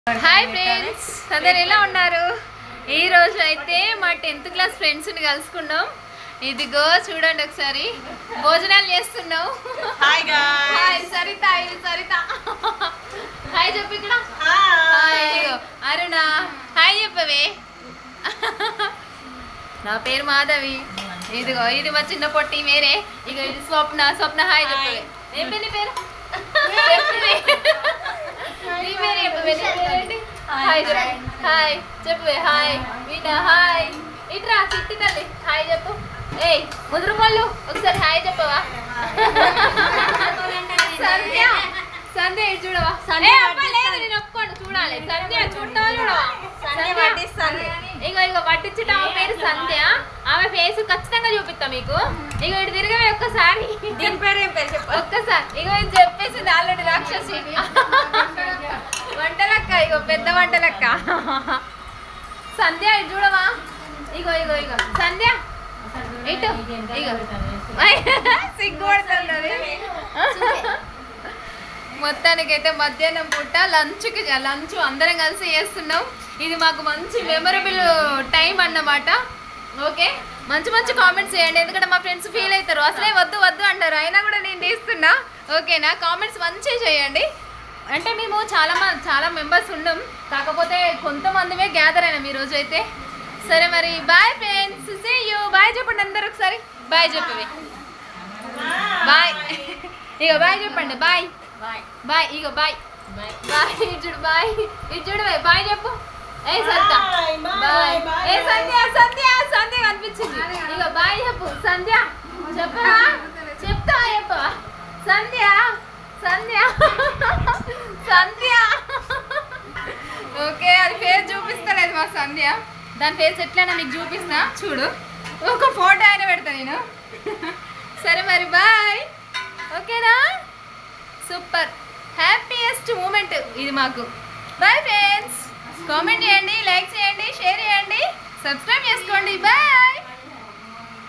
Hi friends, అందరు ఎలా ఉన్నారు? ఈ రోజు అయితే మా 10th క్లాస్ ఫ్రెండ్స్ని కలుసుకున్నాం. ఇదిగో చూడండి, ఒకసారి భోజనాలు చేస్తున్నాం. Hi guys. హాయ్ సరిత, ఇది సరిత. హాయ్ చెప్పు ఇక్కడ. హాయ్. ఇదిగో అరుణ, హాయ్ చెప్పవే. నా పేరు మాధవి. ఇదిగో ఇది మా చిన్న పొట్టి వేరే. ఇక ఇది స్వప్న. స్వప్న హాయ్ చెప్పవే. ఏం పేరు నీ పేరు? హాయ్ హాయ్ చెప్పవే. హాయ్ వీణా. హాయ్ ఇట్రా చిట్టి తల్లి. హాయ్ చెప్పు. ఏయ్ ముదురు పళ్ళు ఒకసారి హాయ్ చెప్పవా? సంధ్య. సంధ్య ఇటు చూడవా? లేదు నేను ఒప్పుకోండి, చూడాలి. సంధ్య చూడటం చూడవా? ఇగో ఇగో పట్టించుట. ఆమె పేరు సంధ్య. ఆమె ఫేస్ ఖచ్చితంగా చూపిస్తా మీకు. ఇగో ఇటు తిరగవే ఒక్కసారి. దీని పేరు ఏం పేరు చెప్పు ఒక్కసారి. ఇగో ఇది చెప్పేసింది ఆల్రెడీ రాక్షసి. వంటలక్క, ఇగో పెద్ద వంటలక్క. సంధ్య ఇటు చూడవా? ఇగో ఇగో ఇగో సంధ్య ఇటు. ఇగో సిగ్గుపడుతుంది. మొత్తానికైతే మధ్యాహ్నం పూట లంచ్ అందరం కలిసి చేస్తున్నాం. ఇది మాకు మంచి మెమరబుల్ టైం అన్నమాట. ఓకే, మంచి మంచి కామెంట్స్ చేయండి, ఎందుకంటే మా ఫ్రెండ్స్ ఫీల్ అవుతారు. అసలే వద్దు వద్దు అంటారు, అయినా కూడా నేను తీస్తున్నా. ఓకేనా? కామెంట్స్ మంచిగా చేయండి. అంటే మేము చాలా మెంబర్స్ ఉన్నాం, కాకపోతే కొంతమందిమే గ్యాదర్ అయినాం ఈరోజు అయితే. సరే మరి, bye friends, see you. Bye చెప్పండి అందరు ఒకసారి. బాయ్ చెప్పవే. బాయ్. ఇగో బాయ్ చెప్పండి. Bye bye. ఇగో బాయ్ బాయ్. ఇటు చూడు. బాయ్ ఇటు చూడు. బాయ్ చెప్పు. ఏ సరిత బాయ్. ఏ సంధ్య. సంధ్య సంధ్య కనిపించింది. ఇగో బాయ్ చెప్పు. సంధ్య చెప్పవా? చెప్తా చెప్పవా? సంధ్య సంధ్య సంధ్య. ఓకే, అది ఫేస్ చూపిస్తలేదు మా సంధ్య. దాని ఫేస్ ఎట్లయినా మీకు చూపిస్తా, చూడు. ఒక ఫోటో అయినా పెడతా నేను. సరే మరి, బాయ్. ఓకేనా? సూపర్ హ్యాపీయెస్ట్ మూమెంట్ ఇది మాకు. Bye friends. కామెంట్ చేయండి, లైక్ చేయండి, షేర్ చేయండి, సబ్స్క్రైబ్ చేసుకోండి. బాయ్.